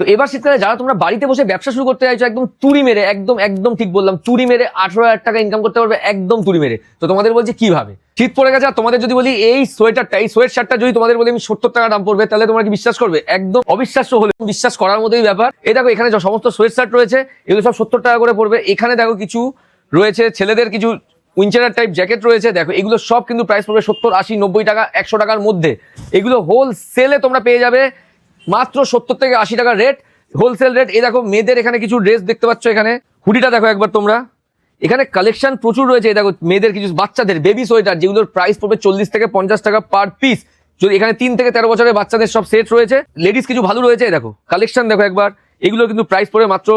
তো এবার শীতকালে যারা তোমরা বাড়িতে বসে ব্যবসা শুরু করতে চাইছো একদম তুড়ি মেরে, একদম একদম ঠিক বললাম, তুড়ি মেরে 18,000 টাকা ইনকাম করতে পারবে একদম তুড়ি মেরে। তো তোমাদের বলছি কিভাবে। শীত পড়ে গেছে আর তোমাদের যদি বলি এই সোয়েটারটা, এই সোয়েট শার্টটা যদি তোমাদের বলি আমি 70 টাকা দাম পড়বে, তাহলে তোমরা কি বিশ্বাস করবে? একদম অবিশ্বাস্য হলে বিশ্বাস করার মতোই ব্যাপার। এই দেখো এখানে সমস্ত সোয়েট শার্ট রয়েছে, এগুলো সব 70 টাকা করে পড়বে। এখানে দেখো কিছু রয়েছে ছেলেদের কিছু উইন্টার টাইপ জ্যাকেট রয়েছে, দেখো এগুলো সব কিন্তু প্রাইস পড়বে 70, 80, 90 টাকা, 100 টাকার মধ্যে। এগুলো হোলসেলে তোমরা পেয়ে যাবে মাত্র 70 থেকে 80 টাকা রেট, হোলসেল রেট। এই দেখো মেয়েদের এখানে কিছু ড্রেস দেখতে পাচ্ছ, এখানে হুডিটা দেখো একবার তোমরা, এখানে কালেকশন প্রচুর রয়েছে। এই দেখো মেয়েদের কিছু বাচ্চাদের বেবি সোয়েটার, যেগুলোর প্রাইস পড়বে 40 থেকে 50 টাকা পার পিস। যদি এখানে 3 থেকে 13 বছরের বাচ্চাদের সব সেট রয়েছে, লেডিস কিছু ভালো রয়েছে। দেখো কালেকশন দেখো একবার, এগুলো কিন্তু প্রাইস পড়বে মাত্র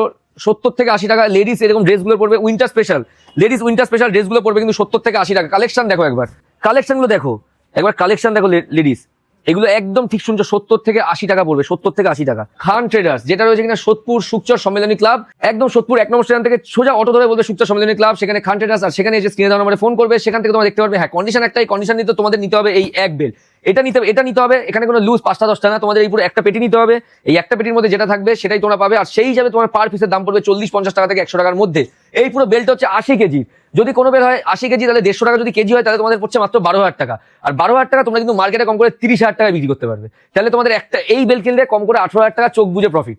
70 থেকে 80 টাকা। লেডিস এরকম ড্রেসগুলো পড়বে winter special, ladies winter special ড্রেসগুলো পড়বে কিন্তু 70 থেকে 80 টাকা। কালেকশন দেখো একবার, কালেকশনগুলো দেখো একবার, কালেকশন দেখো লেডিস, এগুলো একদম ঠিক শুনছো, 70 থেকে 80 টাকা পড়বে, 70 থেকে 80 টাকা। খান ট্রেডার্স যেটা রয়েছে কিনা সোদপুর সুকচর সম্মেলনী ক্লাব, একদম সোদপুর 1 নম্বর স্টেশন থেকে সোজা অটো ধরে বলবে সুকচর সম্মেলনী ক্লাব, সেখানে খান ট্রেডার্স। আর সেখানে এসে স্ক্রিনে দেওয়া নম্বরে ফোন করবে, সেখান থেকে তোমরা দেখতে পারবে। হ্যাঁ, কন্ডিশন একটাই, কন্ডিশন নিতে তোমাদের নিতে হবে এই এক বেল, এটা নিতে হবে। এখানে কোনো লুজ 5টা 10টা না, তোমাদের এই পুরো একটা পেটি নিতে হবে। এই একটা পেটির মধ্যে যেটা থাকবে সেটাই তোমরা পাবে। আর সেই হিসাবে তোমার পার পিসের দাম পড়বে 40-50 টাকা থেকে 100 টাকার মধ্যে। এই পুরো বেলটা হচ্ছে 80 কেজি। যদি কোনো বেল হয় 80 কেজি, তাহলে 150 টাকা যদি কেজি হয়, তাহলে তোমাদের পড়ছে মাত্র 12,000 টাকা। আর 12,000 টাকা তোমরা কিন্তু মার্কেটে কম করে 30,000 টাকায় বিক্রি করতে পারবে। তাহলে তোমাদের একটা এই বেল কিনলে কম করে 18,000 টাকা চোখ বুঝে প্রফিট।